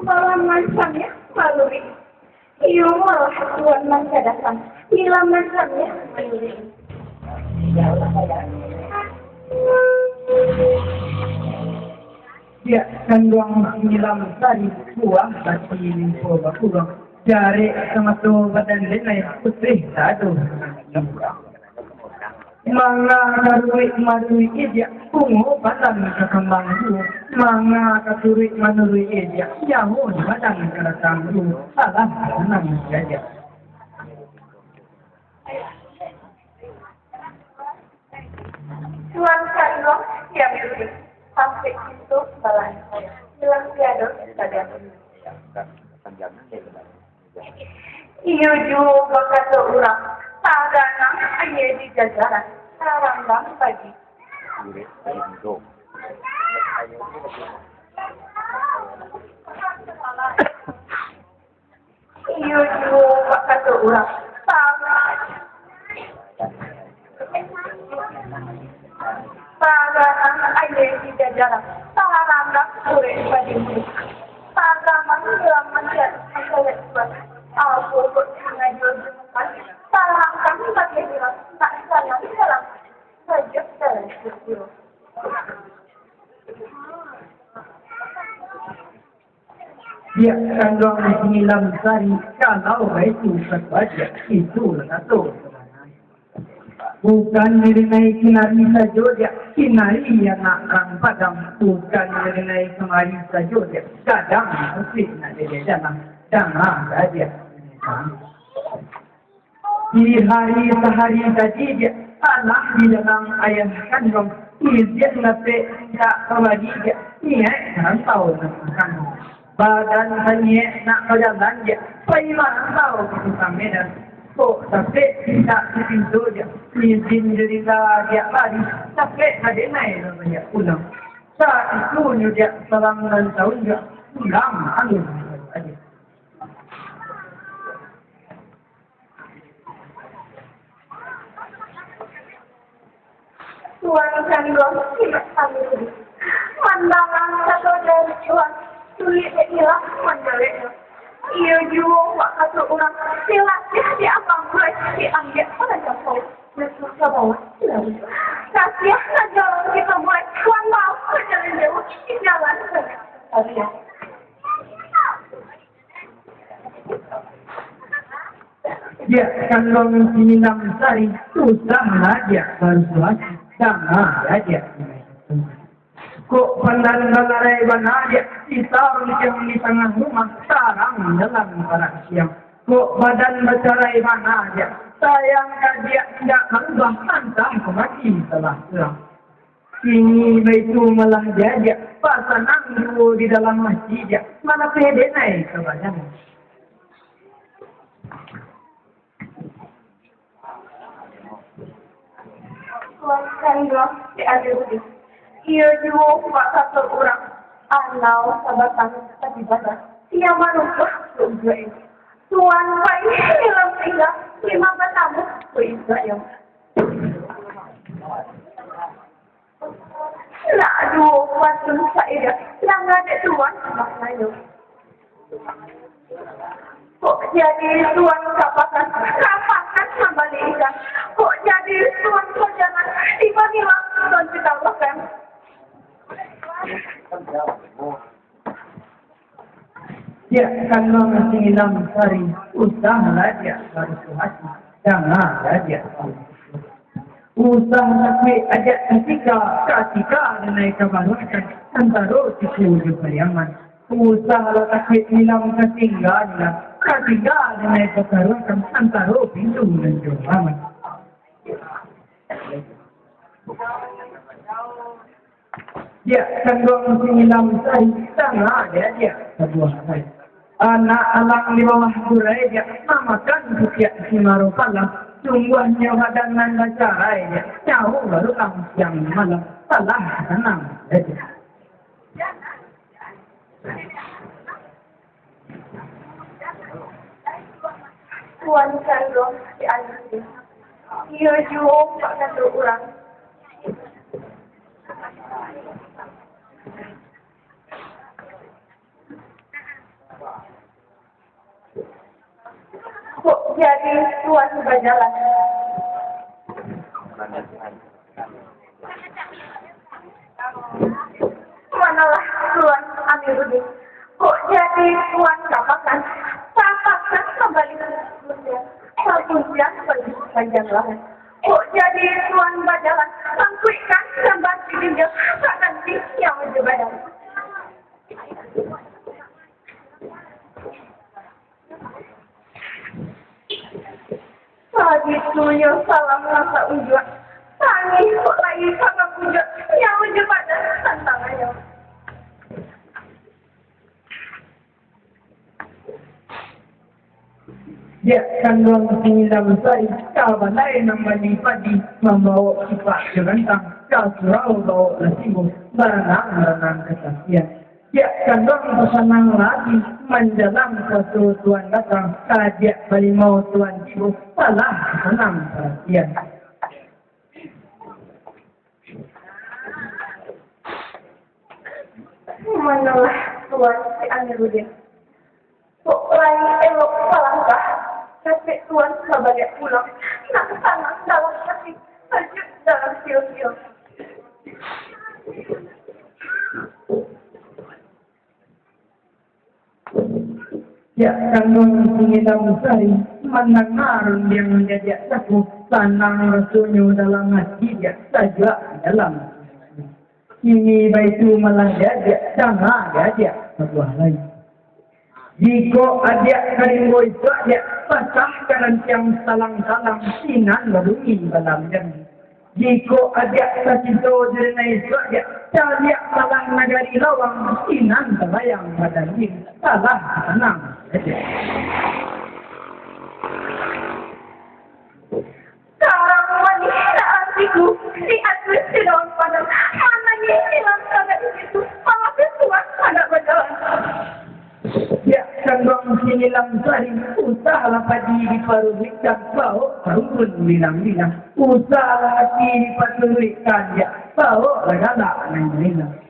malam mancannya maluri. Iyo malah tuan manca datang. Hilang mancannya maluri. Ya, kandung ngilam sari buah bati limpo bakurang jari sematu badan denai putih satu. Manga karui marui ija pungu badan kekembang du. Manga katuri manuri ija jauh badan keratang du. Salah senang saja. Tuan kandung ya maluri. Sampai itu balan saya. Hilang tiada pada iyo juga kata orang. Taganang ayah di jajaran. Sarambang pagi. Iyo juga kata orang. Taganang ayah di jajaran. Sarambang sore pagi. Taganang hilang menjadi masalah buat. Aku bersengaja jumpa. Salam kami bagi bilang tak salah dalam saja dalam syukur. Ya, kandung ngilam sari kalau itu saja itu satu. Bukan mengenai kinari saja, kinari yang nak padam. Bukan mengenai kemari saja, kadang mesti nak dia dalam jangan saja. Di hari sehari tadi dia anak di dalam ayah kandung izin nanti tak kembali dia niat orang tahu kan badan hanya nak berjalan dia bagaimana tahu kita medan kok tapi tidak pintu dia izin jadi dia lari tapi ada naik namanya ulang saat itu dia salam dan tahun dia ulang angin aja. Tuan kandung tidak kami mandangan satu dari tuan sulit hilang mendaliknya. Ia juga kata orang silatih di abang mulai diambil pada jauh masuk ke bawah. Kasihan saja kita mulai tuan mau ke jalan jauh di jalan saja. Ya, kalau ngilam sari susah aja baru selesai. Jangan aja. Kok pandang balarai aja ditaruh yang di tengah rumah sarang dalam para siang. Kok badan bercerai aja sayang dia tidak merubah pantang kemati telah pulang. Kini itu malah jajak pasangan dulu di dalam masjid mana pede naik ke badan. Tuan kandung diada budi. Ia juga satu orang anau sabatan tadi badan. Ia manusia tujuan. Tuan bayi hilang tinggal 5 tamu Israel. Nak aduh waktu saya yang ada tuan maknanya. Kok jadi tuan kapakan kembali ikan. Kok jadi tuan perjalanan dibagi langsung kita lakukan. Ya, kalau masih ngilam sari usaha aja harus hati. Jangan aja. Usaha tapi aja ketika naik kebarukan antara itu bayangan. Usaha tapi ngilam ketinggalan naik kebarukan antara pintu dan jalan. Ya, kalau masih ngilam sari jangan aja sebuah hari. Anak-anak di bawah kurai dia namakan setiap si marupalah sungguhnya badan nanda carai dia jauh baru siang malam salah senang saja. Tuan kandung di anak ia juga satu orang. jadi tuan berjalan. Manalah tuan Amiruddin. Kok jadi tuan kapakan? Kapakan kembali ke dunia. Kemudian pergi panjang lahan. Kok jadi tuan berjalan? Sangkuikan gambar dirinya. Tak nanti yang berjalan. Begitu yang salah rasa ujat. Tangis kok lagi sama ujat. Yang ujat pada tantangannya. Dia kandung sinilam sai kau balai namani padi membawa sifat jerantang kau surau bawa nasibu berenang kesaksian. Dia kandung pesanang lagi menjelang satu tuan datang kajak balimau tuan ibu salah senang perhatian. Manalah tuan si Amiruddin. Kok lagi elok salahkah? Kasih tuan sebagai pulang. Nak tangan dalam hati. Tajud dalam sil-sil. Ya kandung sinilam sai mendengar yang menjadi saku tanang rasulnya dalam hati dia saja dalam ini baitu malah dia jangan dia sebuah lain. Jika adik karimbo itu dia pasahkan yang salang-salang sinan berungi dalam janji. Jika adik sacinto jerenai itu dia cari salang nagari lawang sinan terbayang badan ini salah senang. Sekarang wanita artiku si Adwis di daun padang. Mananya hilang sangat itu. Malah tuan anak berjalan. Ya, kandung sinilam sari, usahalah padi di parulikan bau, turun bilang-bilang. Usahalah hati di parulikan ya, bau, regalak, nang-nang.